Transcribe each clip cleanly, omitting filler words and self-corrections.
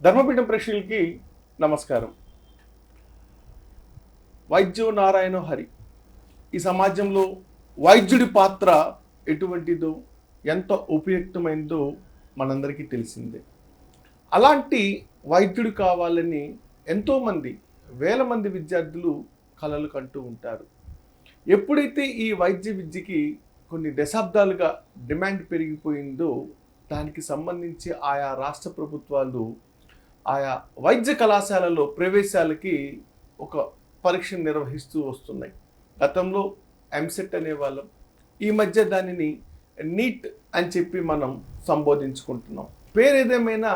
ధర్మపీఠం ప్రేక్షకులకి నమస్కారం. వైద్యో నారాయణో హరి. ఈ సమాజంలో వైద్యుడి పాత్ర ఎటువంటిదో, ఎంత ఉపయుక్తమైందో మనందరికీ తెలిసిందే. అలాంటి వైద్యుడు కావాలని ఎంతోమంది, వేల మంది విద్యార్థులు కలలు కంటూ ఉంటారు. ఎప్పుడైతే ఈ వైద్య విద్యకి కొన్ని దశాబ్దాలుగా డిమాండ్ పెరిగిపోయిందో, దానికి సంబంధించి ఆయా రాష్ట్ర ప్రభుత్వాలు ఆయా వైద్య కళాశాలలో ప్రవేశాలకి ఒక పరీక్ష నిర్వహిస్తూ వస్తున్నాయి. గతంలో ఎంసెట్ అనేవాళ్ళం, ఈ మధ్య దానిని నీట్ అని చెప్పి మనం సంబోధించుకుంటున్నాం. పేరేదేమైనా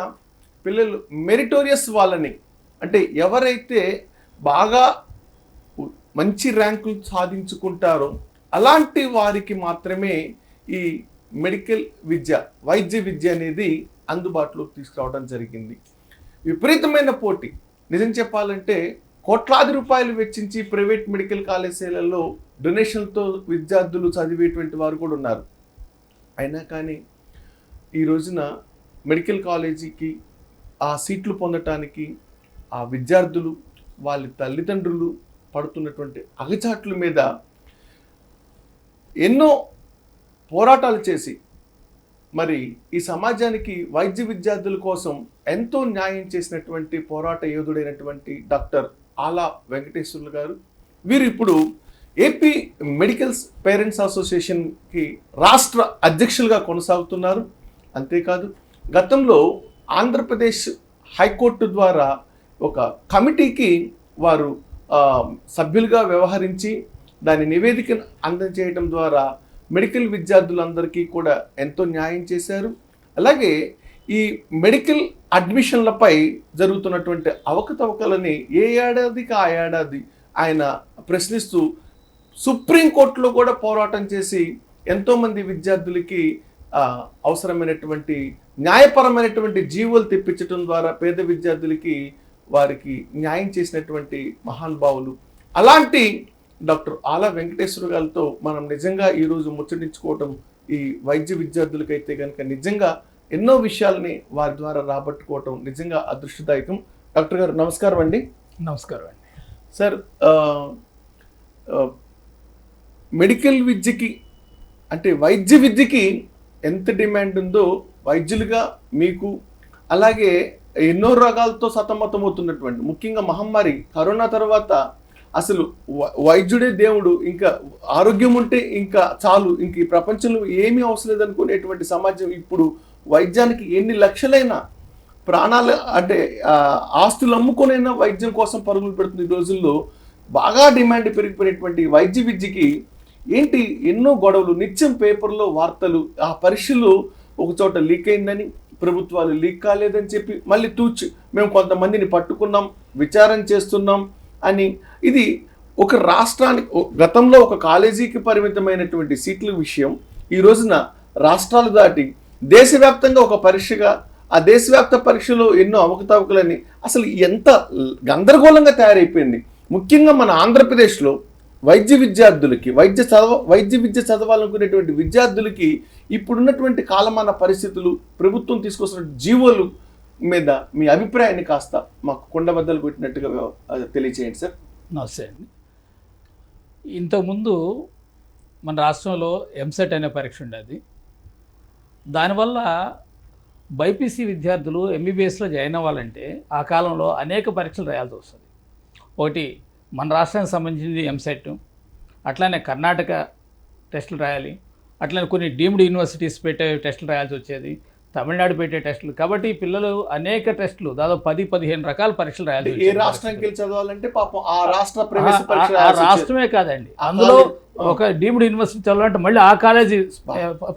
పిల్లలు మెరిటోరియస్ వాళ్ళని, అంటే ఎవరైతే బాగా మంచి ర్యాంకులు సాధించుకుంటారో అలాంటి వారికి మాత్రమే ఈ మెడికల్ విద్య, వైద్య విద్య అనేది అందుబాటులోకి తీసుకురావడం జరిగింది. విపరీతమైన పోటీ. నిజం చెప్పాలంటే కోట్లాది రూపాయలు వెచ్చించి ప్రైవేట్ మెడికల్ కాలేజీలలో డొనేషన్తో విద్యార్థులు చదివేటువంటి వారు కూడా ఉన్నారు. అయినా కానీ ఈ రోజున మెడికల్ కాలేజీకి ఆ సీట్లు పొందటానికి ఆ విద్యార్థులు, వాళ్ళ తల్లిదండ్రులు పడుతున్నటువంటి అగచాట్ల మీద ఎన్నో పోరాటాలు చేసి మరి ఈ సమాజానికి వైద్య విద్యార్థుల కోసం ఎంతో న్యాయం చేసినటువంటి పోరాట యోధుడైనటువంటి డాక్టర్ ఆలా వెంకటేశ్వర్లు గారు, వీరు ఇప్పుడు ఏపీ మెడికల్స్ పేరెంట్స్ అసోసియేషన్కి రాష్ట్ర అధ్యక్షులుగా కొనసాగుతున్నారు. అంతేకాదు గతంలో ఆంధ్రప్రదేశ్ హైకోర్టు ద్వారా ఒక కమిటీకి వారు సభ్యులుగా వ్యవహరించి దాని నివేదికను అందజేయడం ద్వారా మెడికల్ విద్యార్థులందరికీ కూడా ఎంతో న్యాయం చేశారు. అలాగే ఈ మెడికల్ అడ్మిషన్లపై జరుగుతున్నటువంటి అవకతవకలని ఏ ఏడాదికి ఆ ఏడాది ఆయన ప్రశ్నిస్తూ సుప్రీంకోర్టులో కూడా పోరాటం చేసి ఎంతోమంది విద్యార్థులకి అవసరమైనటువంటి న్యాయపరమైనటువంటి జీవోలు తెప్పించడం ద్వారా పేద విద్యార్థులకి వారికి న్యాయం చేసినటువంటి మహానుభావులు. అలాంటి డాక్టర్ ఆలా వెంకటేశ్వర గారితో మనం నిజంగా ఈరోజు ముచ్చటించుకోవటం ఈ వైద్య విద్యార్థులకైతే కనుక నిజంగా ఎన్నో విషయాలని వారి ద్వారా రాబట్టుకోవటం నిజంగా అదృష్టదాయకం. డాక్టర్ గారు నమస్కారం అండి. నమస్కారం అండి. సార్, మెడికల్ విద్యకి అంటే వైద్య విద్యకి ఎంత డిమాండ్ ఉందో వైద్యులుగా మీకు, అలాగే ఎన్నో రోగాలతో సతమతమవుతున్నటువంటి, ముఖ్యంగా మహమ్మారి కరోనా తర్వాత అసలు వైద్యుడే దేవుడు, ఇంకా ఆరోగ్యం ఉంటే ఇంకా చాలు, ఇంక ఈ ప్రపంచంలో ఏమీ అవసరం లేదనుకునేటువంటి సమాజం ఇప్పుడు వైద్యానికి ఎన్ని లక్షలైనా ప్రాణాలు అంటే ఆస్తులు అమ్ముకొనైనా వైద్యం కోసం పరుగులు పెడుతున్న ఈ రోజుల్లో బాగా డిమాండ్ పెరిగిపోయినటువంటి వైద్య విద్యకి ఏంటి ఎన్నో గొడవలు, నిత్యం పేపర్లో వార్తలు, ఆ పరీక్షలు ఒక చోట లీక్ అయిందని, ప్రభుత్వాలు లీక్ కాలేదని చెప్పి మళ్ళీ మేము కొంతమందిని పట్టుకున్నాం, విచారణ చేస్తున్నాం అని. ఇది ఒక రాష్ట్రానికి, గతంలో ఒక కాలేజీకి పరిమితమైనటువంటి సీట్ల విషయం ఈ రోజున రాష్ట్రాలు దాటి దేశవ్యాప్తంగా ఒక పరీక్షగా, ఆ దేశవ్యాప్త పరీక్షలో ఎన్నో అవకతవకలని అసలు ఎంత గందరగోళంగా తయారైపోయింది. ముఖ్యంగా మన ఆంధ్రప్రదేశ్లో వైద్య విద్యార్థులకి, వైద్య విద్య చదవాలనుకునేటువంటి విద్యార్థులకి ఇప్పుడున్నటువంటి కాలమాన పరిస్థితులు, ప్రభుత్వం తీసుకొస్తున్న జీవోలు మీద మీ అభిప్రాయాన్ని కాస్త మాకు కొండబద్దలు కొట్టినట్టుగా తెలియచేయండి సార్. నమస్తే అండి. ఇంతకుముందు మన రాష్ట్రంలో ఎంసెట్ అనే పరీక్ష ఉండేది. దానివల్ల బైపీసీ విద్యార్థులు ఎంబీబీఎస్లో జాయిన్ అవ్వాలంటే ఆ కాలంలో అనేక పరీక్షలు రాయాల్సి వస్తుంది. ఒకటి మన రాష్ట్రానికి సంబంధించింది ఎంసెట్, అట్లానే కర్ణాటక టెస్టులు రాయాలి, అట్లనే కొన్ని డీమ్డ్ యూనివర్సిటీస్ పెట్టే టెస్టులు రాయాల్సి వచ్చేది, తమిళనాడు పెట్టే టెస్టులు. కాబట్టి పిల్లలు అనేక టెస్టులు, దాదాపు 10-15 రకాల పరీక్షలు రాయాలి. ఏ రాష్ట్రానికి వెళ్ళి చదవాలంటే పాపం ఆ రాష్ట్రమే కాదండి, అందులో ఒక డీమ్డ్ యూనివర్సిటీ చదవాలంటే మళ్ళీ ఆ కాలేజీ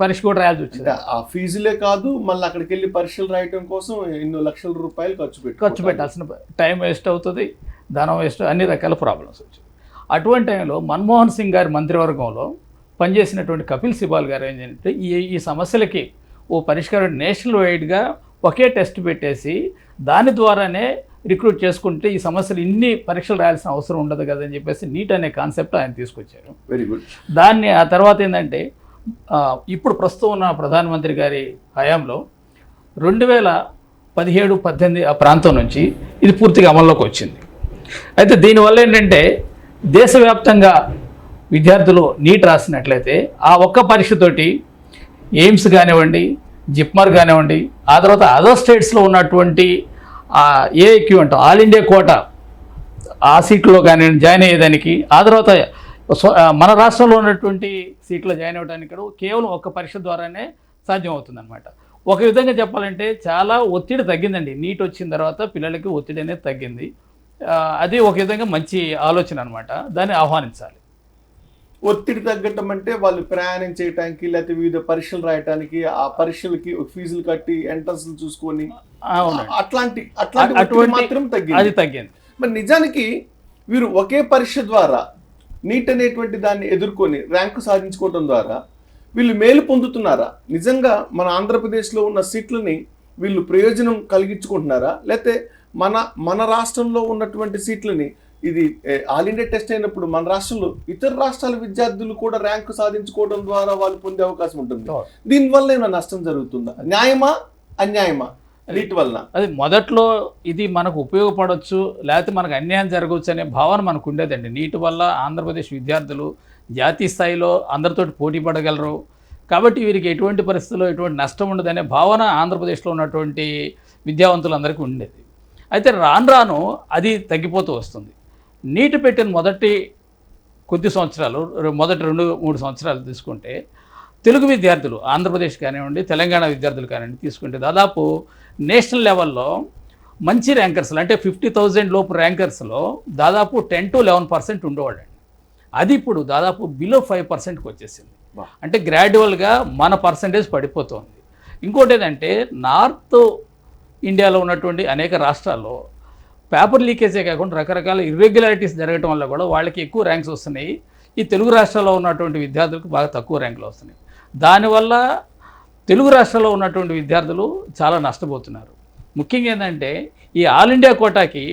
పరీక్ష కూడా రాయాల్సి వచ్చింది. ఆ ఫీజులే కాదు, మళ్ళీ అక్కడికి వెళ్ళి పరీక్షలు రాయటం కోసం ఎన్నో లక్షల రూపాయలు ఖర్చు పెట్టాల్సిన, టైం వేస్ట్ అవుతుంది, ధనం వేస్ట్, అన్ని రకాల ప్రాబ్లమ్స్ వచ్చాయి. అటువంటి టైంలో మన్మోహన్ సింగ్ గారి మంత్రివర్గంలో పనిచేసినటువంటి కపిల్ సిబాల్ గారు ఏంటంటే ఈ సమస్యలకి ఓ పరిష్కారం నేషనల్ వైడ్గా ఒకే టెస్ట్ పెట్టేసి దాని ద్వారానే రిక్రూట్ చేసుకుంటే ఈ సమస్యలు ఇన్ని పరీక్షలు రాయాల్సిన అవసరం ఉండదు కదని చెప్పేసి నీట్ అనే కాన్సెప్ట్ ఆయన తీసుకొచ్చారు. Very good. దాన్ని ఆ తర్వాత ఏంటంటే ఇప్పుడు ప్రస్తుతం ఉన్న ప్రధానమంత్రి గారి హయాంలో 17, 18 ఆ ప్రాంతం నుంచి ఇది పూర్తిగా అమల్లోకి వచ్చింది. అయితే దీనివల్ల ఏంటంటే దేశవ్యాప్తంగా విద్యార్థులు నీట్ రాసినట్లయితే ఆ ఒక్క పరీక్షతోటి ఎయిమ్స్ కానివ్వండి, జిప్మర్ కానివ్వండి, ఆ తర్వాత అదర్ స్టేట్స్లో ఉన్నటువంటి ఏఐక్యూ అంటాం ఆల్ ఇండియా కోటా ఆ సీట్లో కానివ్వండి జాయిన్ అయ్యేదానికి, ఆ తర్వాత మన రాష్ట్రంలో ఉన్నటువంటి సీట్లో జాయిన్ అవ్వడానికి కూడా కేవలం ఒక్క పరీక్ష ద్వారానే సాధ్యమవుతుంది అనమాట. ఒక విధంగా చెప్పాలంటే చాలా ఒత్తిడి తగ్గిందండి. నీట్ వచ్చిన తర్వాత పిల్లలకి ఒత్తిడి అనేది తగ్గింది. అది ఒక విధంగా మంచి ఆలోచన అనమాట, దాన్ని ఆహ్వానించాలి. ఒత్తిడి తగ్గటం అంటే వాళ్ళు ప్రయాణం చేయడానికి లేకపోతే వివిధ పరీక్షలు రాయడానికి ఆ పరీక్షలకి ఫీజులు కట్టి ఎంట్రన్స్ చూసుకొని అట్లాంటి మాత్రం తగ్గింది. అది తగ్గింది. మరి నిజానికి వీరు ఒకే పరీక్ష ద్వారా నీట్ అనేటువంటి దాన్ని ఎదుర్కొని ర్యాంకు సాధించుకోవడం ద్వారా వీళ్ళు మేలు పొందుతున్నారా? నిజంగా మన ఆంధ్రప్రదేశ్లో ఉన్న సీట్లని వీళ్ళు ప్రయోజనం కలిగించుకుంటున్నారా? లేకపోతే మన రాష్ట్రంలో ఉన్నటువంటి సీట్లని ఇది ఆల్ ఇండియా టెస్ట్ అయినప్పుడు మన రాష్ట్రంలో ఇతర రాష్ట్రాల విద్యార్థులు కూడా ర్యాంకు సాధించుకోవడం ద్వారా వాళ్ళు పొందే అవకాశం ఉంటుంది. దీనివల్ల ఏమైనా నష్టం జరుగుతుందా? న్యాయమా అన్యాయమా నీట్ వల్ల? అది మొదట్లో ఇది మనకు ఉపయోగపడవచ్చు లేకపోతే మనకు అన్యాయం జరగవచ్చు అనే భావన మనకు ఉండేదండి. నీట్ వల్ల ఆంధ్రప్రదేశ్ విద్యార్థులు జాతీయ స్థాయిలో అందరితోటి పోటీ పడగలరు కాబట్టి వీరికి ఎటువంటి పరిస్థితుల్లో ఎటువంటి నష్టం ఉండదనే భావన ఆంధ్రప్రదేశ్లో ఉన్నటువంటి విద్యావంతులందరికీ ఉండేది. అయితే రాను రాను అది తగ్గిపోతూ వస్తుంది. నీట్ పెట్టిన మొదటి కొద్ది సంవత్సరాలు, మొదటి 2-3 సంవత్సరాలు తీసుకుంటే తెలుగు విద్యార్థులు ఆంధ్రప్రదేశ్ కానివ్వండి, తెలంగాణ విద్యార్థులు కానివ్వండి తీసుకుంటే దాదాపు నేషనల్ లెవెల్లో మంచి ర్యాంకర్స్లో అంటే 50,000 లోపు ర్యాంకర్స్లో దాదాపు 10-11% ఉండేవాళ్ళండి. అది ఇప్పుడు దాదాపు బిలో 5%కి వచ్చేసింది. అంటే గ్రాడ్యువల్గా మన పర్సంటేజ్ పడిపోతుంది. ఇంకోటి ఏంటంటే నార్త్ ఇండియాలో ఉన్నటువంటి అనేక రాష్ట్రాల్లో పేపర్ లీకేజే కాకుండా రకరకాల ఇర్రెగ్యులారిటీస్ జరగడం వల్ల కూడా వాళ్ళకి ఎక్కువ ర్యాంక్స్ వస్తున్నాయి. ఈ తెలుగు రాష్ట్రాల్లో ఉన్నటువంటి విద్యార్థులకు బాగా తక్కువ ర్యాంకులు వస్తున్నాయి. దానివల్ల తెలుగు రాష్ట్రాల్లో ఉన్నటువంటి విద్యార్థులు చాలా నష్టపోతున్నారు. ముఖ్యంగా ఏంటంటే ఈ ఆల్ ఇండియా కోటాకి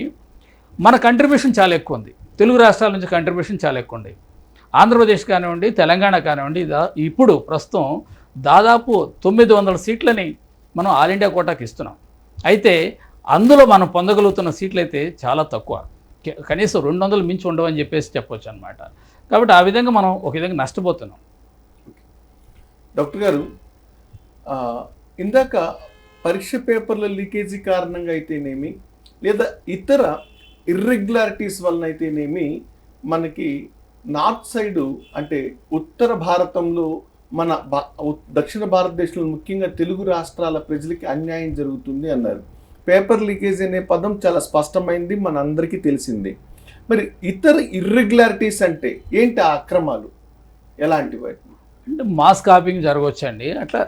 మన కంట్రిబ్యూషన్ చాలా ఎక్కువ ఉంది. తెలుగు రాష్ట్రాల నుంచి కంట్రిబ్యూషన్ చాలా ఎక్కువ ఉంది. ఆంధ్రప్రదేశ్ కానివ్వండి, తెలంగాణ కానివ్వండి, ఇప్పుడు ప్రస్తుతం దాదాపు 900 సీట్లని మనం ఆల్ ఇండియా కోటాకి ఇస్తున్నాం. అయితే అందులో మనం పొందగలుగుతున్న సీట్లు అయితే చాలా తక్కువ, కనీసం 200 మించి ఉండవని చెప్పేసి చెప్పొచ్చు అనమాట. కాబట్టి ఆ విధంగా మనం ఒక విధంగా నష్టపోతున్నాం. డాక్టర్ గారు, ఇందాక పరీక్ష పేపర్ల లీకేజీ కారణంగా అయితేనేమి లేదా ఇతర ఇర్రెగ్యులారిటీస్ వలన అయితేనేమి మనకి నార్త్ సైడు అంటే ఉత్తర భారతంలో మన దక్షిణ భారతదేశంలో ముఖ్యంగా తెలుగు రాష్ట్రాల ప్రజలకి అన్యాయం జరుగుతుంది అన్నారు. పేపర్ లీకేజ్ అనే పదం చాలా స్పష్టమైంది, మన అందరికీ తెలిసింది. మరి ఇతర ఇర్రెగ్యులారిటీస్ అంటే ఏంటి? ఆ అక్రమాలు ఎలాంటివి? అంటే మాస్ కాపింగ్ జరగవచ్చండి. అట్లా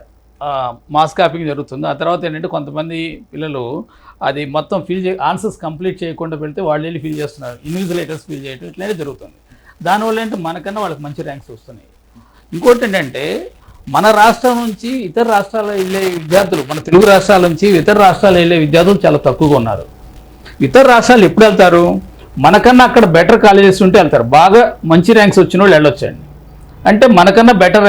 మాస్ కాపింగ్ జరుగుతుంది. ఆ తర్వాత ఏంటంటే కొంతమంది పిల్లలు అది మొత్తం ఆన్సర్స్ కంప్లీట్ చేయకుండా పెడితే వాళ్ళు వెళ్ళి ఫిల్ చేస్తున్నారు, ఇన్విజిలేటర్స్ ఫిల్ చేయడం ఇట్లనే జరుగుతుంది. దానివల్ల ఏంటంటే మనకన్నా వాళ్ళకి మంచి ర్యాంక్స్ వస్తున్నాయి. ఇంకోటి ఏంటంటే మన రాష్ట్రం నుంచి ఇతర రాష్ట్రాల్లో వెళ్ళే విద్యార్థులు, మన తెలుగు రాష్ట్రాల నుంచి ఇతర రాష్ట్రాలు వెళ్ళే విద్యార్థులు చాలా తక్కువగా ఉన్నారు. ఇతర రాష్ట్రాలు ఎప్పుడు వెళ్తారు? మనకన్నా అక్కడ బెటర్ కాలేజెస్ ఉంటే వెళ్తారు. బాగా మంచి ర్యాంక్స్ వచ్చిన వాళ్ళు వెళ్ళొచ్చండి. అంటే మనకన్నా బెటర్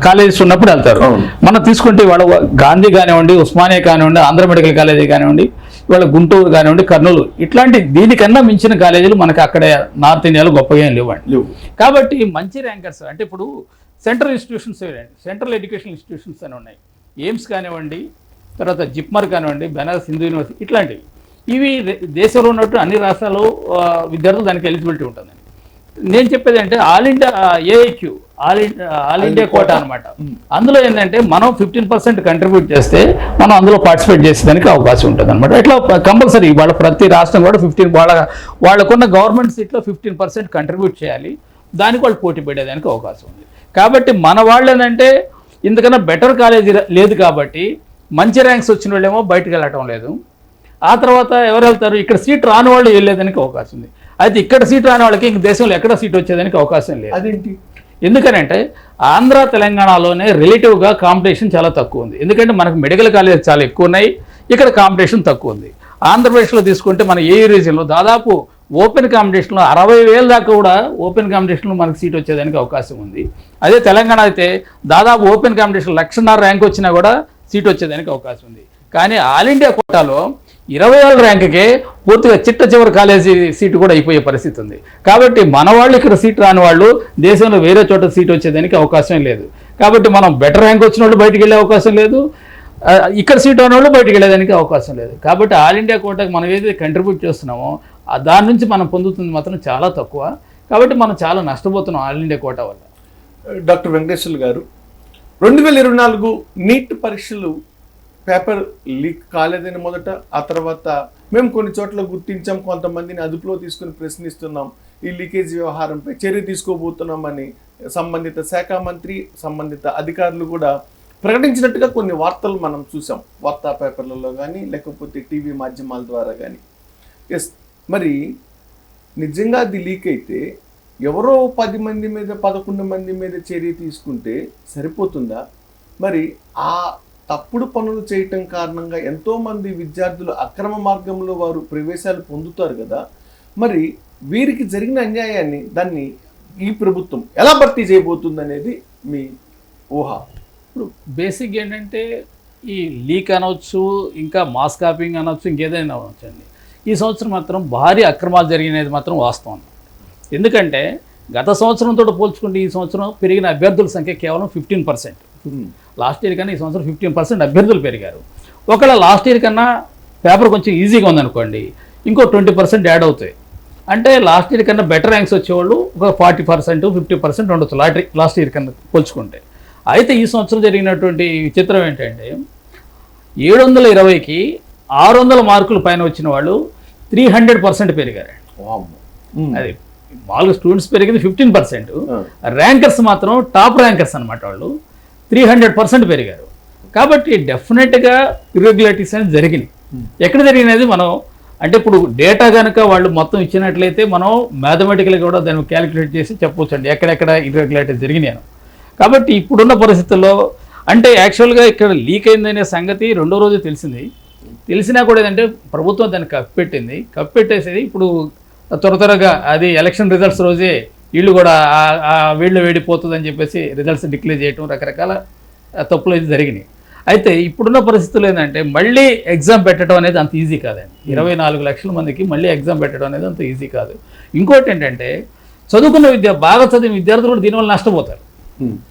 కాలేజెస్ ఉన్నప్పుడు వెళ్తారు. మనం తీసుకుంటే వాళ్ళ గాంధీ కానివ్వండి, ఉస్మానియా కానివ్వండి, ఆంధ్ర మెడికల్ కాలేజీ కానివ్వండి, ఇవాళ గుంటూరు కానివ్వండి, కర్నూలు, ఇట్లాంటి దీనికన్నా మించిన కాలేజీలు మనకి అక్కడ నార్త్ ఇండియాలో గొప్పగా ఏం లేవండి. కాబట్టి మంచి ర్యాంకర్స్ అంటే ఇప్పుడు central institutions, central education institutions అని ఉన్నాయి. ఎయిమ్స్ కానివ్వండి, తర్వాత జిప్మర్ కానివ్వండి, బెనారస్ హిందూ యూనివర్సిటీ, ఇట్లాంటివి ఇవి దేశంలో ఉన్నట్టు అన్ని రాష్ట్రాలు విద్యార్థులు దానికి ఎలిజిబిలిటీ ఉంటుందండి. నేను చెప్పేది అంటే all India AIQ all India quota అనమాట. అందులో ఏంటంటే మనం 15% కంట్రిబ్యూట్ చేస్తే మనం అందులో పార్టిసిపేట్ చేసేదానికి అవకాశం ఉంటుంది అనమాట. ఇట్లా కంపల్సరీ వాళ్ళ ప్రతి రాష్ట్రం కూడా 15 వాళ్ళకున్న గవర్నమెంట్ సీట్లో 15% కంట్రిబ్యూట్ చేయాలి. దానికి వాళ్ళు పోటీ పడేదానికి అవకాశం ఉంది. కాబట్టి మన వాళ్ళు ఏంటంటే ఇంతకన్నా బెటర్ కాలేజీ లేదు కాబట్టి మంచి ర్యాంక్స్ వచ్చిన వాళ్ళేమో బయటకు వెళ్ళటం లేదు. ఆ తర్వాత ఎవరు వెళ్తారు? ఇక్కడ సీట్ రాని వాళ్ళు వెళ్ళేదానికి అవకాశం ఉంది. అయితే ఇక్కడ సీట్ రాని వాళ్ళకి ఇంక దేశంలో ఎక్కడ సీట్ వచ్చేదానికి అవకాశం లేదు. అదేంటి? ఎందుకనంటే ఆంధ్ర తెలంగాణలోనే రిలేటివ్గా కాంపిటీషన్ చాలా తక్కువ ఉంది. ఎందుకంటే మనకు మెడికల్ కాలేజ్ చాలా ఎక్కువ ఉన్నాయి, ఇక్కడ కాంపిటీషన్ తక్కువ ఉంది. ఆంధ్రప్రదేశ్లో తీసుకుంటే మన ఏ రీజియన్లో దాదాపు ఓపెన్ కాంపిటీషన్లో 60,000 దాకా కూడా ఓపెన్ కాంపిటీషన్లో మనకు సీట్ వచ్చేదానికి అవకాశం ఉంది. అదే తెలంగాణ అయితే దాదాపు ఓపెన్ కాంపిటీషన్ 1,50,000 ర్యాంక్ వచ్చినా కూడా సీట్ వచ్చేదానికి అవకాశం ఉంది. కానీ ఆల్ ఇండియా కోటాలో 20ఏళ్ళ ర్యాంకుకే పూర్తిగా చివరి కాలేజీ సీటు కూడా అయిపోయే పరిస్థితి ఉంది. కాబట్టి మన వాళ్ళు ఇక్కడ సీట్ రాని వాళ్ళు దేశంలో వేరే చోట సీట్ వచ్చేదానికి అవకాశం లేదు. కాబట్టి మనం బెటర్ ర్యాంక్ వచ్చిన వాళ్ళు బయటికి వెళ్ళే అవకాశం లేదు, ఇక్కడ సీట్ ఉన్న వాళ్ళు బయటికి వెళ్ళేదానికి అవకాశం లేదు. కాబట్టి ఆల్ ఇండియా కోటాకి మనం ఏదైతే కంట్రిబ్యూట్ చేస్తున్నామో దాని నుంచి మనం పొందుతుంది మాత్రం చాలా తక్కువ. కాబట్టి మనం చాలా నష్టపోతున్నాం ఆల్ ఇండియా కోటా వల్ల. డాక్టర్ వెంకటేశ్వర్లు గారు, 2024 నీట్ పరీక్షలు పేపర్ లీక్ కాలేదని మొదట, ఆ తర్వాత మేము కొన్ని చోట్ల గుర్తించాం, కొంతమందిని అదుపులో తీసుకుని ప్రశ్నిస్తున్నాం, ఈ లీకేజ్ వ్యవహారంపై చర్య తీసుకోబోతున్నామని సంబంధిత శాఖ మంత్రి సంబంధిత అధికారులు కూడా ప్రకటించినట్టుగా కొన్ని వార్తలు మనం చూసాం, వార్తా పేపర్లలో కానీ లేకపోతే టీవీ మాధ్యమాల ద్వారా కానీ. ఎస్, మరి నిజంగా అది లీక్ అయితే ఎవరో 10 మంది మీద 11 మంది మీద చర్య తీసుకుంటే సరిపోతుందా? మరి ఆ తప్పుడు పనులు చేయటం కారణంగా ఎంతోమంది విద్యార్థులు అక్రమ మార్గంలో వారు ప్రవేశాలు పొందుతారు కదా. మరి వీరికి జరిగిన అన్యాయాన్ని దాన్ని ఈ ప్రభుత్వం ఎలా భర్తీ చేయబోతుంది అనేది మీ ఊహ? ఇప్పుడు బేసిక్ ఏంటంటే ఈ లీక్ అనవచ్చు, ఇంకా మాస్ కాపింగ్ అనవచ్చు, ఇంకేదైనా అనవచ్చు అండి. ఈ సంవత్సరం మాత్రం భారీ అక్రమాలు జరిగినది మాత్రం వాస్తవం. ఎందుకంటే గత సంవత్సరంతో పోల్చుకుంటే ఈ సంవత్సరం పెరిగిన అభ్యర్థుల సంఖ్య కేవలం 15%. లాస్ట్ ఇయర్ కన్నా ఈ సంవత్సరం 15% అభ్యర్థులు పెరిగారు. ఒకవేళ లాస్ట్ ఇయర్ కన్నా పేపర్ కొంచెం ఈజీగా ఉందనుకోండి, ఇంకో 20% యాడ్ అవుతాయి. అంటే లాస్ట్ ఇయర్ కన్నా బెటర్ ర్యాంక్స్ వచ్చేవాళ్ళు ఒక 40%, 50% ఉండొచ్చు లాస్ట్ ఇయర్ కన్నా పోల్చుకుంటే. అయితే ఈ సంవత్సరం జరిగినటువంటి విచిత్రం ఏంటంటే 720కి 600 మార్కుల పైన వచ్చిన వాళ్ళు 300% పెరిగారు. అది మామూలుగా స్టూడెంట్స్ పెరిగింది 15%, ర్యాంకర్స్ మాత్రం టాప్ ర్యాంకర్స్ అనమాట వాళ్ళు 300% పెరిగారు. కాబట్టి డెఫినెట్గా ఇర్రెగ్యులారిటీస్ అనేది జరిగినాయి. ఎక్కడ జరిగినది మనం అంటే ఇప్పుడు డేటా కనుక వాళ్ళు మొత్తం ఇచ్చినట్లయితే మనం మ్యాథమెటికల్గా కూడా దాన్ని క్యాలిక్యులేట్ చేసి చెప్పొచ్చండి ఎక్కడెక్కడ ఇర్రెగ్యులారిటీస్ జరిగినాయి. కాబట్టి ఇప్పుడున్న పరిస్థితుల్లో అంటే యాక్చువల్గా ఇక్కడ లీక్ అయిందనే సంగతి రెండో రోజు తెలిసినా కూడా ఏంటంటే ప్రభుత్వం దాన్ని కప్పెట్టేసేది. ఇప్పుడు త్వరగా అది ఎలక్షన్ రిజల్ట్స్ రోజే వీళ్ళు కూడా వీళ్ళు వేడిపోతుందని చెప్పేసి రిజల్ట్స్ డిక్లేర్ చేయటం, రకరకాల తప్పులు అయితే జరిగినాయి. అయితే ఇప్పుడున్న పరిస్థితులు ఏంటంటే మళ్ళీ ఎగ్జామ్ పెట్టడం అనేది అంత ఈజీ కాదండి. 24 లక్షల మందికి మళ్ళీ ఎగ్జామ్ పెట్టడం అనేది అంత ఈజీ కాదు. ఇంకోటి ఏంటంటే బాగా చదివిన విద్యార్థులు కూడా దీనివల్ల నష్టపోతారు.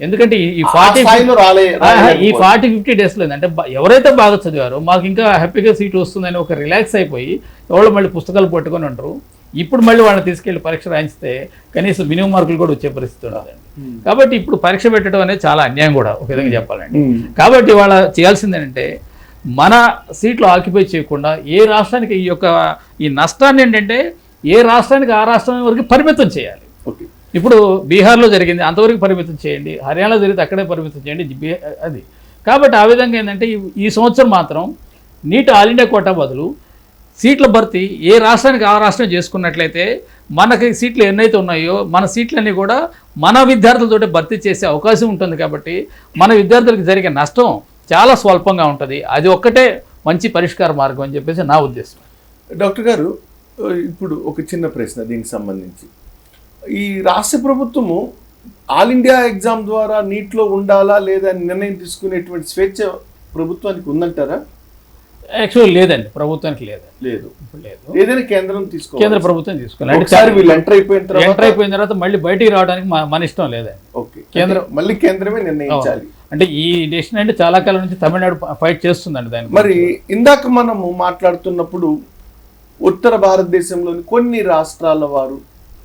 ఎందుకంటే ఈ 40-50 డేస్లో ఏంటంటే ఎవరైతే బాగా చదివారో మాకు ఇంకా హ్యాపీగా సీట్ వస్తుందని ఒక రిలాక్స్ అయిపోయి ఎవరు మళ్ళీ పుస్తకాలు పట్టుకొని ఉంటారు. ఇప్పుడు మళ్ళీ వాళ్ళని తీసుకెళ్లి పరీక్ష రాయించితే కనీసం మినిమం మార్కులు కూడా వచ్చే పరిస్థితి ఉండదండి. కాబట్టి ఇప్పుడు పరీక్ష పెట్టడం అనేది చాలా అన్యాయం కూడా ఒక విధంగా చెప్పాలండి. కాబట్టి వాళ్ళ చేయాల్సింది ఏంటంటే మన సీట్లు ఆక్యుపై చేయకుండా ఏ రాష్ట్రానికి ఈ నష్టాన్ని ఏంటంటే ఏ రాష్ట్రానికి ఆ రాష్ట్రం వరకు పరిమితం చేయాలి. ఇప్పుడు బీహార్లో జరిగింది అంతవరకు పరిమితం చేయండి, హర్యానాలో జరిగితే అక్కడే పరిమితం చేయండి అది. కాబట్టి ఆ విధంగా ఏంటంటే ఈ సంవత్సరం మాత్రం నీట్ ఆల్ ఇండియా కోటా బదులు సీట్ల భర్తీ ఏ రాష్ట్రానికి ఆ రాష్ట్రం చేసుకున్నట్లయితే మనకి సీట్లు ఎన్నైతే ఉన్నాయో మన సీట్లన్నీ కూడా మన విద్యార్థులతో భర్తీ చేసే అవకాశం ఉంటుంది. కాబట్టి మన విద్యార్థులకు జరిగే నష్టం చాలా స్వల్పంగా ఉంటుంది. అది ఒక్కటే మంచి పరిష్కార మార్గం అని చెప్పేసి నా ఉద్దేశం. డాక్టర్ గారు, ఇప్పుడు ఒక చిన్న ప్రశ్న దీనికి సంబంధించి, ఈ రాష్ట్ర ప్రభుత్వము ఆల్ ఇండియా ఎగ్జామ్ ద్వారా నీట్లో ఉండాలా లేదా అని నిర్ణయం తీసుకునేటువంటి స్వేచ్ఛ ప్రభుత్వానికి ఉందంటారా? యాక్చువల్ లేదండి, ప్రభుత్వానికి లేదు. ఏదైనా కేంద్ర ప్రభుత్వం తీసుకోవాలి. ఎంటర్ అయిపోయిన తర్వాత మళ్ళీ బయటికి రావడానికి మన ఇష్టం లేదండి. కేంద్రమే నిర్ణయించాలి. అంటే ఈ డెసిషన్ అంటే చాలా కాలం నుంచి తమిళనాడు ఫైట్ చేస్తుందండి దాన్ని. మరి ఇందాక మనము మాట్లాడుతున్నప్పుడు ఉత్తర భారతదేశంలోని కొన్ని రాష్ట్రాల వారు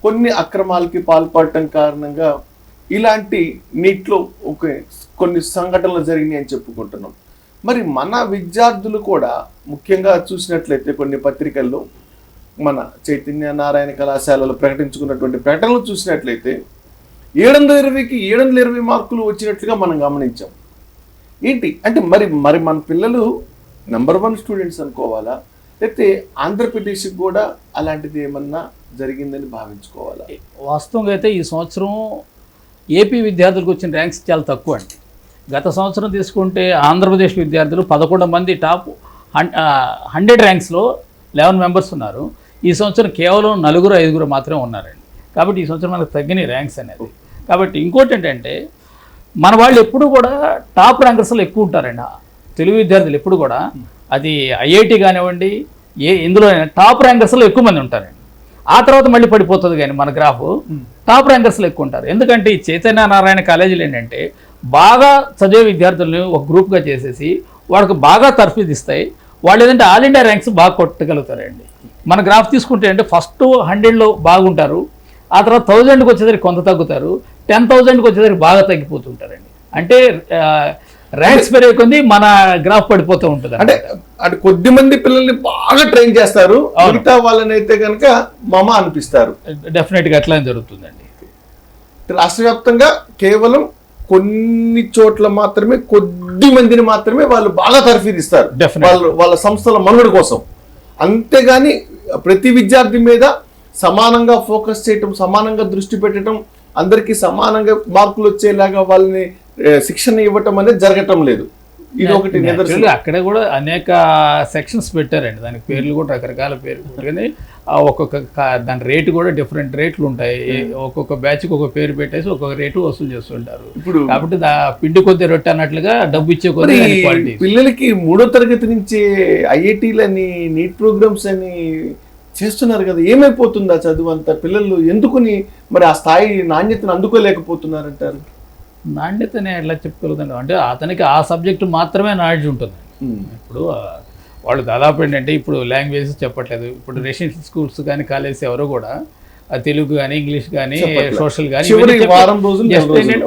కొన్ని అక్రమాలకి పాల్పడటం కారణంగా ఇలాంటి నీటిలో కొన్ని సంఘటనలు జరిగినాయి అని చెప్పుకుంటున్నాం. మరి మన విద్యార్థులు కూడా ముఖ్యంగా చూసినట్లయితే కొన్ని పత్రికల్లో మన చైతన్య నారాయణ కళాశాలలో ప్రకటించుకున్నటువంటి ప్రకటనలు చూసినట్లయితే 720కి 720 మార్కులు వచ్చినట్లుగా మనం గమనించాం. ఏంటి అంటే మరి మన పిల్లలు నెంబర్ 1 స్టూడెంట్స్ అనుకోవాలా, లేకపోతే ఆంధ్రప్రదేశ్కి కూడా అలాంటిది ఏమన్నా జరిగిందని భావించుకోవాలా? వాస్తవంగా అయితే ఈ సంవత్సరం ఏపీ విద్యార్థులకు వచ్చిన ర్యాంక్స్ చాలా తక్కువ అండి. గత సంవత్సరం తీసుకుంటే ఆంధ్రప్రదేశ్ విద్యార్థులు 11 మంది టాప్ 100 ర్యాంక్స్లో 11 మెంబర్స్ ఉన్నారు. ఈ సంవత్సరం కేవలం 4-5 మాత్రమే ఉన్నారండి. కాబట్టి ఈ సంవత్సరం మనకు తగ్గిన ర్యాంక్స్ అనేది. కాబట్టి ఇంకోటి ఏంటంటే మన వాళ్ళు ఎప్పుడు కూడా టాప్ ర్యాంకర్స్లో ఎక్కువ ఉంటారండి. తెలుగు విద్యార్థులు ఎప్పుడు కూడా అది ఐఐటి కానివ్వండి, ఇందులో టాప్ ర్యాంకర్స్లో ఎక్కువ మంది ఉంటారండి. ఆ తర్వాత మళ్ళీ పడిపోతుంది, కానీ మన గ్రాఫ్ టాప్ ర్యాంకర్స్లో ఎక్కువ ఉంటారు. ఎందుకంటే ఈ చైతన్య నారాయణ కాలేజీలు ఏంటంటే బాగా చదివే విద్యార్థులను ఒక గ్రూప్గా చేసేసి వాళ్ళకి బాగా తర్ఫీదు ఇస్తాయి. వాళ్ళు ఏదంటే ఆల్ ఇండియా ర్యాంక్స్ బాగా కొట్టగలుగుతారండి. మన గ్రాఫ్ తీసుకుంటే అంటే ఫస్ట్ 100లో బాగుంటారు, ఆ తర్వాత 1000కి వచ్చేసరికి కొంత తగ్గుతారు, 10,000కి వచ్చేసరికి బాగా తగ్గిపోతుంటారండి. అంటే ర్యాంక్స్ పెరిగే కొద్ది మన గ్రాఫ్ పడిపోతూ ఉంటుంది. అంటే కొద్ది మంది పిల్లల్ని బాగా ట్రైన్ చేస్తారు, మిగతా వాళ్ళని అయితే కనుక మమ అనిపిస్తారు. డెఫినెట్గా అట్లా జరుగుతుందండి. రాష్ట్ర వ్యాప్తంగా కేవలం కొన్ని చోట్ల మాత్రమే కొద్ది మందిని మాత్రమే వాళ్ళు బాగా తర్ఫీదిస్తారు వాళ్ళ సంస్థల మనుగడ కోసం. అంతేగాని ప్రతి విద్యార్థి మీద సమానంగా ఫోకస్ చేయటం, సమానంగా దృష్టి పెట్టడం, అందరికీ సమానంగా మార్కులు వచ్చేలాగా వాళ్ళని శిక్షణ ఇవ్వటం అనేది జరగటం లేదు. ఇది ఒకటి నిదర్శనం. అక్కడ కూడా అనేక సెక్షన్స్ పెట్టారండి, దానికి పేర్లు కూడా రకరకాల పేర్లు, కానీ ఒక్కొక్క దాని రేటు కూడా డిఫరెంట్ రేట్లు ఉంటాయి. ఒక్కొక్క బ్యాచ్కి ఒక పేరు పెట్టేసి ఒక్కొక్క రేటు వసూలు చేస్తుంటారు. ఇప్పుడు కాబట్టి పిండి కొద్ది రొట్టె అన్నట్లుగా డబ్బు ఇచ్చే కొద్ది పిల్లలకి 3వ తరగతి నుంచి ఐఐటీలని, నీట్ ప్రోగ్రామ్స్ అని చేస్తున్నారు కదా, ఏమైపోతుంది ఆ చదువు అంతా? పిల్లలు ఎందుకుని మరి ఆ స్థాయి నాణ్యతను అందుకోలేకపోతున్నారంటారు? నాణ్యతనే ఎట్లా చెప్పుకోలేదండి, అంటే అతనికి ఆ సబ్జెక్టు మాత్రమే నాలెడ్జ్ ఉంటుంది. ఇప్పుడు వాళ్ళు దాదాపు ఏంటంటే ఇప్పుడు లాంగ్వేజెస్ చెప్పట్లేదు. ఇప్పుడు రెసిడెన్షియల్ స్కూల్స్ కానీ కాలేజెస్ ఎవరు కూడా తెలుగు కానీ, ఇంగ్లీష్ కానీ, సోషల్ కానీ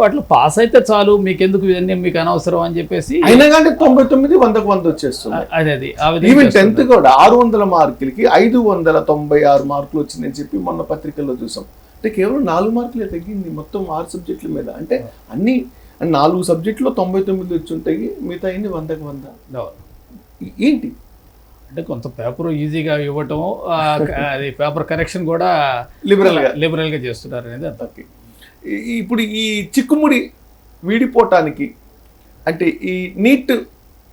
వాటిలో పాస్ అయితే చాలు, మీకెందుకు ఇవన్నీ, మీకు అనవసరం అని చెప్పేసి. అయినా కానీ 99 100కు 100 వచ్చేస్తుంది. ఈవెన్ 10th కూడా 600 మార్కులకి 596 మార్కులు వచ్చిందని చెప్పి మొన్న పత్రికల్లో చూసాం. అంటే కేవలం 4 మార్కులే తగ్గింది మొత్తం 6 సబ్జెక్టుల మీద. అంటే అన్ని 4 సబ్జెక్టులో 99 వచ్చి ఉంటాయి, మిగతా 100కు 100. ఏంటి అంటే కొంత పేపర్ ఈజీగా ఇవ్వటం, అది పేపర్ కరెక్షన్ కూడా లిబరల్గా చేస్తున్నారు అనేది అంతకి. ఇప్పుడు ఈ చిక్కుముడి వీడిపోవటానికి అంటే ఈ నీట్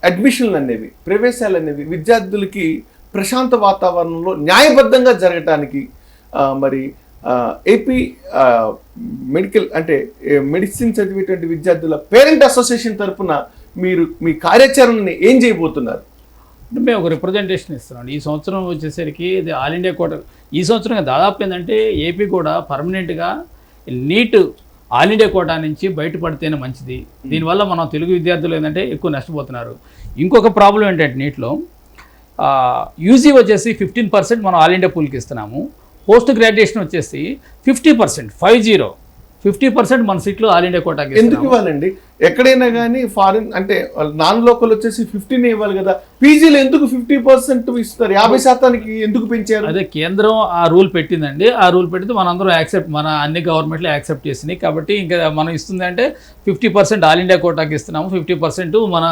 అడ్మిషన్లు అనేవి, ప్రవేశాలు అనేవి విద్యార్థులకి ప్రశాంత వాతావరణంలో న్యాయబద్ధంగా జరగటానికి మరి ఏపీ మెడికల్ అంటే మెడిసిన్ చదివేటువంటి విద్యార్థుల పేరెంట్ అసోసియేషన్ తరఫున మీరు మీ కార్యాచరణని ఏం చేయబోతున్నారు? అంటే మేము ఒక రిప్రజెంటేషన్ ఇస్తున్నాం. ఈ సంవత్సరం వచ్చేసరికి ఇది ఆల్ ఇండియా కోట, ఈ సంవత్సరం దాదాపు ఏంటంటే ఏపీ కూడా పర్మనెంట్గా నీట్ ఆల్ ఇండియా కోటా నుంచి బయటపడితేనే మంచిది. దీనివల్ల మనం తెలుగు విద్యార్థులు ఏంటంటే ఎక్కువ నష్టపోతున్నారు. ఇంకొక ప్రాబ్లం ఏంటంటే నీట్లో యూజీ వచ్చేసి 15% మనం ఆల్ ఇండియా పూల్కి ఇస్తున్నాము. పోస్ట్ గ్రాడ్యుయేషన్ వచ్చేసి 50%, 50% మన సీట్లు ఆల్ ఇండియా కోటాకి. ఎందుకు ఇవ్వాలండి? ఎక్కడైనా కానీ ఫారిన్ అంటే నాన్ లోకల్ వచ్చేసి 15 ఇవ్వాలి కదా, పీజీలో ఎందుకు 50% ఇస్తారు? 50% ఎందుకు పెంచారు? అదే కేంద్రం ఆ రూల్ పెట్టిందండి. ఆ రూల్ పెడితే మనందరం యాక్సెప్ట్, మన అన్ని గవర్నమెంట్లు యాక్సెప్ట్ చేసినాయి. కాబట్టి ఇంకా మనం ఇస్తుంది అంటే 50% ఆల్ ఇండియా కోటాకి ఇస్తున్నాము, 50% మన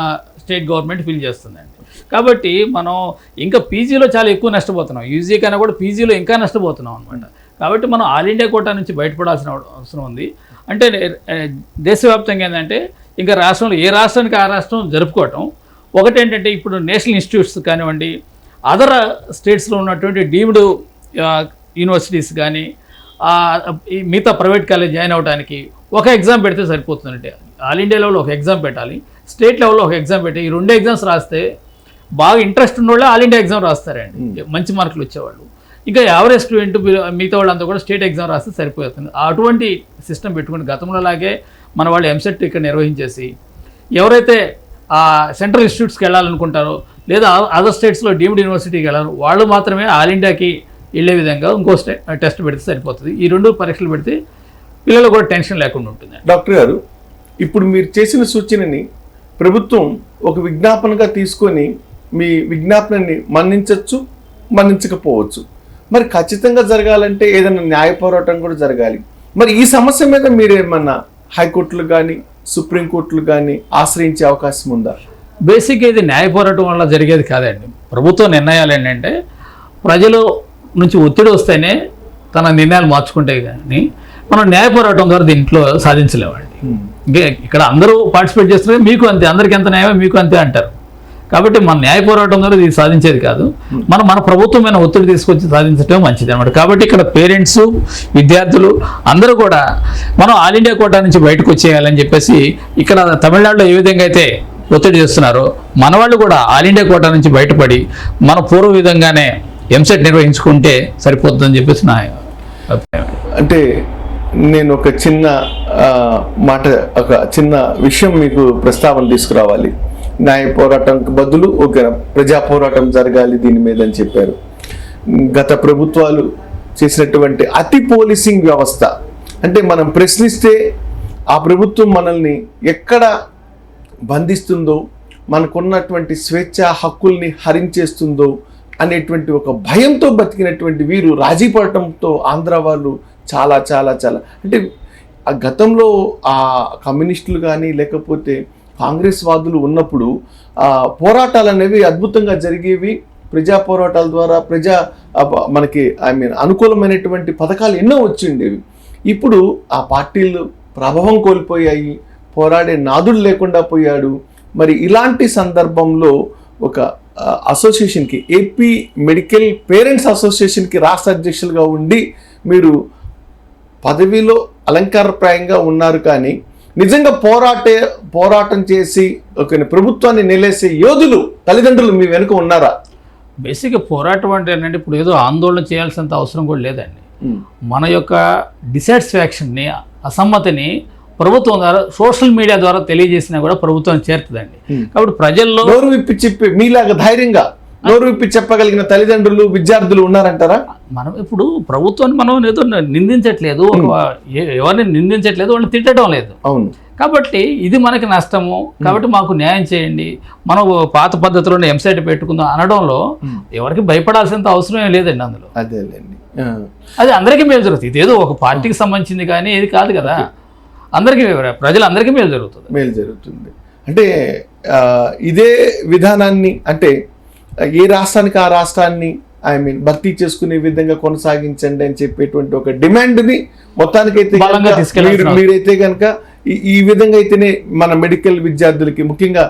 స్టేట్ గవర్నమెంట్ ఫిల్ చేస్తుందండి. కాబట్టి మనం ఇంకా పీజీలో చాలా ఎక్కువ నష్టపోతున్నాం, యూజీ కన్నా కూడా పీజీలో ఇంకా నష్టపోతున్నాం అనమాట. కాబట్టి మనం ఆల్ ఇండియా కోటా నుంచి బయటపడాల్సిన అవసరం ఉంది. అంటే దేశవ్యాప్తంగా ఏంటంటే ఇంకా రాష్ట్రంలో ఏ రాష్ట్రానికి ఆ రాష్ట్రం జరుపుకోవటం. ఒకటి ఏంటంటే ఇప్పుడు నేషనల్ ఇన్స్టిట్యూట్స్ కానివ్వండి, అదర్ స్టేట్స్లో ఉన్నటువంటి డీమ్డ్ యూనివర్సిటీస్ కానీ మిగతా ప్రైవేట్ కాలేజ్ జాయిన్ అవ్వడానికి ఒక ఎగ్జామ్ పెడితే సరిపోతుందంటే. ఆల్ ఇండియా లెవెల్లో ఒక ఎగ్జామ్ పెట్టాలి, స్టేట్ లెవెల్లో ఒక ఎగ్జామ్ పెట్టి, ఈ 2 ఎగ్జామ్స్ రాస్తే బాగా ఇంట్రెస్ట్ ఉన్న వాళ్ళు ఆల్ ఇండియా ఎగ్జామ్ రాస్తారండి, మంచి మార్కులు వచ్చేవాళ్ళు. ఇంకా యావరేజ్ స్టూడెంట్ మిగతా వాళ్ళంతా కూడా స్టేట్ ఎగ్జామ్ రాస్తే సరిపోతుంది. అటువంటి సిస్టమ్ పెట్టుకుని గతంలో లాగే మన వాళ్ళు ఎంసెట్ ఇక్కడ నిర్వహించేసి ఎవరైతే సెంట్రల్ ఇన్స్టిట్యూట్స్కి వెళ్ళాలనుకుంటారో లేదా అదర్ స్టేట్స్లో డీమ్డ్ యూనివర్సిటీకి వెళ్ళారు వాళ్ళు మాత్రమే ఆల్ ఇండియాకి వెళ్ళే విధంగా ఇంకో టెస్ట్ పెడితే సరిపోతుంది. ఈ 2 పరీక్షలు పెడితే పిల్లలు కూడా టెన్షన్ లేకుండా ఉంటుంది. డాక్టర్ గారు, ఇప్పుడు మీరు చేసిన సూచనని ప్రభుత్వం ఒక విజ్ఞాపనగా తీసుకొని మీ విజ్ఞాపనని మన్నించవచ్చు, మన్నించకపోవచ్చు. మరి ఖచ్చితంగా జరగాలంటే ఏదైనా న్యాయ పోరాటం కూడా జరగాలి. మరి ఈ సమస్య మీద మీరు ఏమన్నా హైకోర్టులు కానీ సుప్రీంకోర్టులు కానీ ఆశ్రయించే అవకాశం ఉందా? బేసిక్గా ఇది న్యాయ పోరాటం వల్ల జరిగేది కాదండి. ప్రభుత్వ నిర్ణయాలు ఏంటంటే ప్రజలు నుంచి ఒత్తిడి వస్తేనే తన నిర్ణయాలు మార్చుకుంటే కానీ మనం న్యాయ పోరాటం ద్వారా దీంట్లో సాధించలేమండి. ఇక్కడ అందరూ పార్టిసిపేట్ చేస్తున్నారు, మీకు అంతే, అందరికీ ఎంత న్యాయమో మీకు అంతే అంటారు. కాబట్టి మన న్యాయ పోరాటం ద్వారా ఇది సాధించేది కాదు, మన ప్రభుత్వమైన ఒత్తిడి తీసుకొచ్చి సాధించడం మంచిది అనమాట. కాబట్టి ఇక్కడ పేరెంట్స్, విద్యార్థులు అందరూ కూడా మనం ఆల్ ఇండియా కోటా నుంచి బయటకు వచ్చేయాలని చెప్పేసి ఇక్కడ తమిళనాడులో ఏ విధంగా అయితే ఒత్తిడి చేస్తున్నారో మన వాళ్ళు కూడా ఆల్ ఇండియా కోటా నుంచి బయటపడి మన పూర్వ విధంగానే ఎంసెట్ నిర్వహించుకుంటే సరిపోతుందని చెప్పేసి నా అభిప్రాయం. అంటే నేను ఒక చిన్న మాట, ఒక చిన్న విషయం మీకు ప్రస్తావన తీసుకురావాలి. న్యాయ పోరాటంకి బదులు ఒక ప్రజా పోరాటం జరగాలి దీని మీద అని చెప్పారు. గత ప్రభుత్వాలు చేసినటువంటి అతి పోలీసింగ్ వ్యవస్థ, అంటే మనం ప్రశ్నిస్తే ఆ ప్రభుత్వం మనల్ని ఎక్కడ బంధిస్తుందో, మనకున్నటువంటి స్వేచ్ఛ హక్కుల్ని హరించేస్తుందో అనేటువంటి ఒక భయంతో బతికినటువంటి వీరు రాజీ పడటంతో ఆంధ్ర వాళ్ళు చాలా చాలా చాలా, అంటే ఆ గతంలో ఆ కమ్యూనిస్టులు కానీ లేకపోతే కాంగ్రెస్ వాదులు ఉన్నప్పుడు పోరాటాలు అనేవి అద్భుతంగా జరిగేవి. ప్రజా పోరాటాల ద్వారా మనకి అనుకూలమైనటువంటి పథకాలు ఎన్నో వచ్చిండేవి. ఇప్పుడు ఆ పార్టీలు ప్రభావం కోల్పోయాయి, పోరాడే నాదుడు లేకుండా పోయాడు. మరి ఇలాంటి సందర్భంలో ఒక అసోసియేషన్కి, ఏపీ మెడికల్ పేరెంట్స్ అసోసియేషన్కి రాష్ట్ర అధ్యక్షులుగా ఉండి మీరు పదవిలో అలంకారప్రాయంగా ఉన్నారు, కానీ నిజంగా పోరాటం చేసి ఒక ప్రభుత్వాన్ని నిలేసే యోధులు తల్లిదండ్రులు మీ వెనుక ఉన్నారా? బేసిక్గా పోరాటం అంటే ఏంటంటే ఇప్పుడు ఏదో ఆందోళన చేయాల్సినంత అవసరం కూడా లేదండి. మన యొక్క డిసాటిస్ఫాక్షన్ని, అసమ్మతిని ప్రభుత్వం ద్వారా, సోషల్ మీడియా ద్వారా తెలియజేసినా కూడా ప్రభుత్వం చేరుతుందండి. కాబట్టి ప్రజల్లో నోరు విప్పి చెప్పి మీలాగా ధైర్యంగా నోరు విప్పి చెప్పగలిగిన తల్లిదండ్రులు, విద్యార్థులు ఉన్నారంటారా? మనం ఇప్పుడు ప్రభుత్వాన్ని మనం ఏదో నిందించట్లేదు, ఎవరిని నిందించట్లేదు, వాళ్ళని తిట్టడం లేదు. అవును. కాబట్టి ఇది మనకి నష్టము, కాబట్టి మాకు న్యాయం చేయండి, మనం పాత పద్ధతిలోనే ఎంసెట్ పెట్టుకుందాం అనడంలో ఎవరికి భయపడాల్సినంత అవసరం లేదండి. అందులో అదేలేండి, అది అందరికీ మేలు జరుగుతుంది. ఇదేదో ఒక పార్టీకి సంబంధించింది కానీ ఇది కాదు కదా, అందరికీ, ప్రజలందరికీ మేలు జరుగుతుంది. అంటే ఇదే విధానాన్ని, అంటే ఏ రాష్ట్రానికి ఆ రాష్ట్రాన్ని భర్తీ చేసుకునే విధంగా కొనసాగించండి అని చెప్పేటువంటి ఒక డిమాండ్ని మొత్తానికైతే మీరైతే కనుక ఈ విధంగా అయితేనే మన మెడికల్ విద్యార్థులకి, ముఖ్యంగా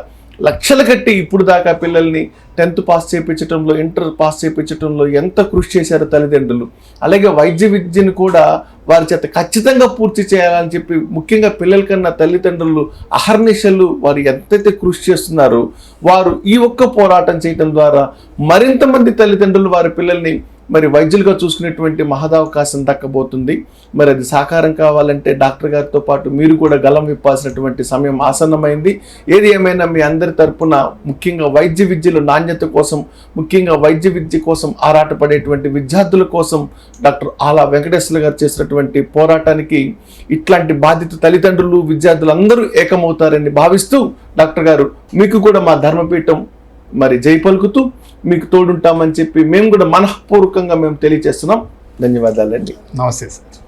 లక్షలు కట్టి ఇప్పుడు దాకా పిల్లల్ని 10th పాస్ చేయించడంలో, ఇంటర్ పాస్ చేయించడంలో ఎంత కృషి చేశారో తల్లిదండ్రులు. అలాగే వైద్య విద్యను కూడా వారి చేత ఖచ్చితంగా పూర్తి చేయాలని చెప్పి ముఖ్యంగా పిల్లల కన్నా తల్లిదండ్రులు అహర్నిశలు వారు ఎంతైతే కృషి చేస్తున్నారో, వారు ఈ ఒక్క పోరాటం చేయడం ద్వారా మరింత మంది తల్లిదండ్రులు వారి పిల్లల్ని మరి వైద్యులుగా చూసుకునేటువంటి మహదవకాశం దక్కబోతుంది. మరి అది సాకారం కావాలంటే డాక్టర్ గారితో పాటు మీరు కూడా గలం విప్పాల్సినటువంటి సమయం ఆసన్నమైంది. ఏది ఏమైనా మీ అందరి తరపున ముఖ్యంగా వైద్య విద్యలో నాణ్యత కోసం, ముఖ్యంగా వైద్య విద్య కోసం ఆరాటపడేటువంటి విద్యార్థుల కోసం డాక్టర్ ఆలా వెంకటేశ్వర గారు చేసినటువంటి పోరాటానికి ఇట్లాంటి బాధిత తల్లిదండ్రులు, విద్యార్థులు అందరూ ఏకమవుతారని భావిస్తూ డాక్టర్ గారు మీకు కూడా మా ధర్మపీఠం మరి జై పలుకుతూ మీకు తోడుంటామని చెప్పి మేము కూడా మనఃపూర్వకంగా మేము తెలియజేస్తున్నాం. ధన్యవాదాలండి. నమస్తే సార్.